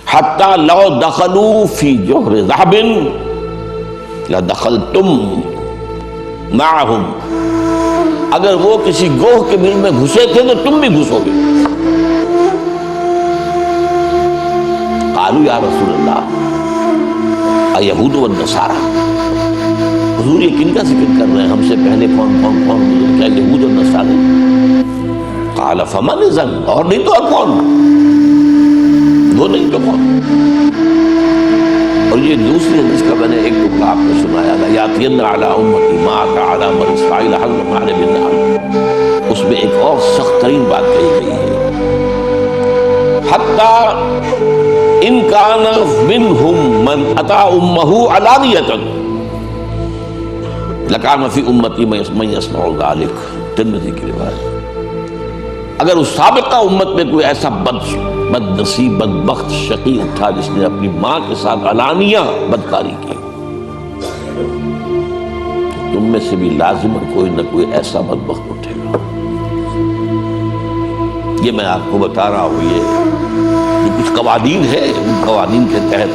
حتی لو دخلوا فی جوہر ذہب لدخلتم معہم، اگر وہ کسی گوہ کے بل میں گھسے تھے تو تم بھی گھسو گے۔ قالوا یا رسول اللہ الیہود والنصارى، حضور یہ کن کا ذکر کر رہے ہیں؟ ہم سے پہلے کون کیا یہود اور نصارے؟ قال فمن اذن، اور نہیں تو اور کون؟ وہ نہیں تو کون؟ اور یہ دوسری حدیث کا میں نے ایک ٹکڑا آپ کو سنایا تھا، یاتین علی امتی ما اتی علی بنی اسرائیل حرم علی بالنار، اس میں ایک اور سخت ترین بات کہی گئی ہے، حتی ان کان منہم من اتی امہ علانیۃ لکان فی امتی من یصنع ذلک، ترمذی کی روایت۔ اگر اس سابقہ امت میں کوئی ایسا بد نصیب بدبخت شقی تھا جس نے اپنی ماں کے ساتھ علانیہ بدکاری کی، تم میں سے بھی لازماً کوئی نہ کوئی ایسا بدبخت اٹھے گا۔ یہ میں آپ کو بتا رہا ہوں، یہ کچھ قوانین ہے، ان قوانین کے تحت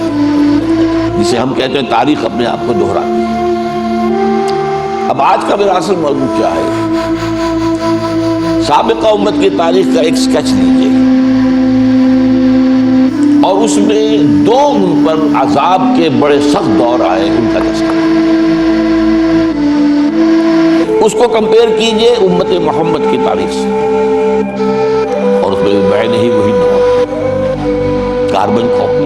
جسے ہم کہتے ہیں تاریخ اپنے آپ کو دہراتی ہے۔ اب آج کا میرا اصل موضوع کیا ہے؟ سابقہ امت کی تاریخ کا ایک سکیچ لیجیے اور اس میں دو ان پر عذاب کے بڑے سخت دور آئے، ان کا تذکرہ، اس کو کمپیئر کیجئے امت محمد کی تاریخ سے، اور اس میں بہن ہی وہی دور، کاربن کاپی۔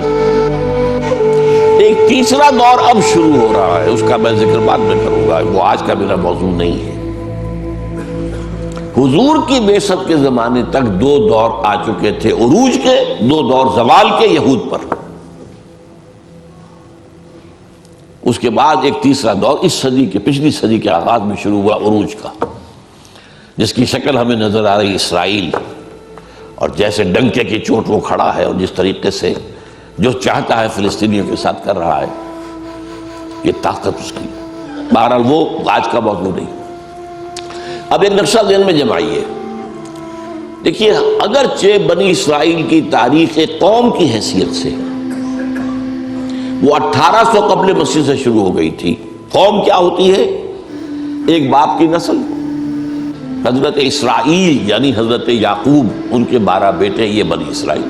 ایک تیسرا دور اب شروع ہو رہا ہے، اس کا میں ذکر بعد میں کروں گا، وہ آج کا میرا موضوع نہیں ہے۔ حضور کی بعثت کے زمانے تک دو دور آ چکے تھے عروج کے، دو دور زوال کے یہود پر۔ اس کے بعد ایک تیسرا دور اس صدی کے، پچھلی صدی کے آغاز میں شروع ہوا عروج کا، جس کی شکل ہمیں نظر آ رہی اسرائیل، اور جیسے ڈنکے کی چوٹ وہ کھڑا ہے، اور جس طریقے سے جو چاہتا ہے فلسطینیوں کے ساتھ کر رہا ہے، یہ طاقت اس کی۔ بہرحال وہ آج کا موضوع نہیں۔ اب ایک نقشہ ذہن میں جمائیے، دیکھیے، اگرچہ بنی اسرائیل کی تاریخ ایک قوم کی حیثیت سے وہ 1800 قبل مسیح سے شروع ہو گئی تھی۔ قوم کیا ہوتی ہے؟ ایک باپ کی نسل، حضرت اسرائیل یعنی حضرت یعقوب، ان کے 12 بیٹے، یہ بنی اسرائیل۔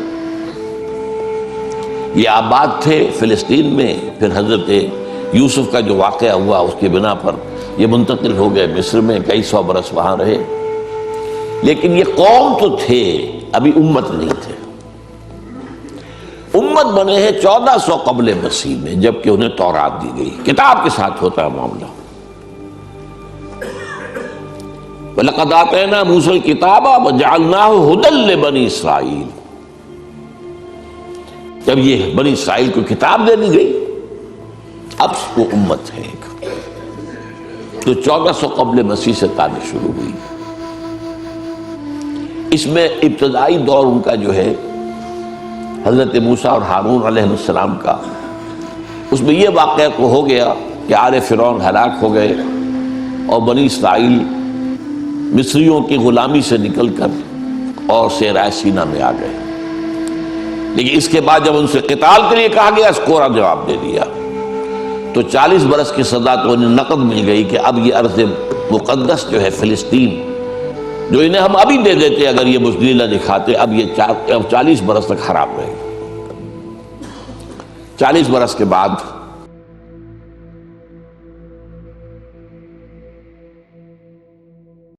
یہ آباد تھے فلسطین میں، پھر حضرت یوسف کا جو واقعہ ہوا اس کی بنا پر یہ منتقل ہو گئے مصر میں، کئی سو برس وہاں رہے، لیکن یہ قوم تو تھے، ابھی امت نہیں تھے۔ امت بنے ہیں 1400 قبل مسیح میں، جبکہ انہیں تورات دی گئی، کتاب کے ساتھ ہوتا ہے معاملہ۔ وَلَقَدْ آتَيْنَا مُوسَى الْكِتَابَ وَجَعَلْنَاهُ هُدًى لِبَنِي اسرائیل، جب یہ بنی اسرائیل کو کتاب دے دی گئی، اب وہ امت ہے ایک، تو 1400 قبل مسیح سے تاریخ شروع ہوئی۔ اس میں ابتدائی دور ان کا جو ہے حضرت موسیٰ اور ہارون علیہ السلام کا، اس میں یہ واقعہ کو ہو گیا کہ آل فرعون ہلاک ہو گئے اور بنی اسرائیل مصریوں کی غلامی سے نکل کر اور صحرائے سینا میں آ گئے۔ لیکن اس کے بعد جب ان سے قتال کے لیے کہا گیا، اس کوڑا جواب دے دیا، تو 40 برس کی سزا تو انہیں نقد مل گئی کہ اب یہ ارض مقدس جو ہے فلسطین، جو انہیں ہم ابھی دے دیتے اگر یہ بزدلی نہ دکھاتے، اب یہ 40 برس تک خراب رہے گا۔ 40 برس کے بعد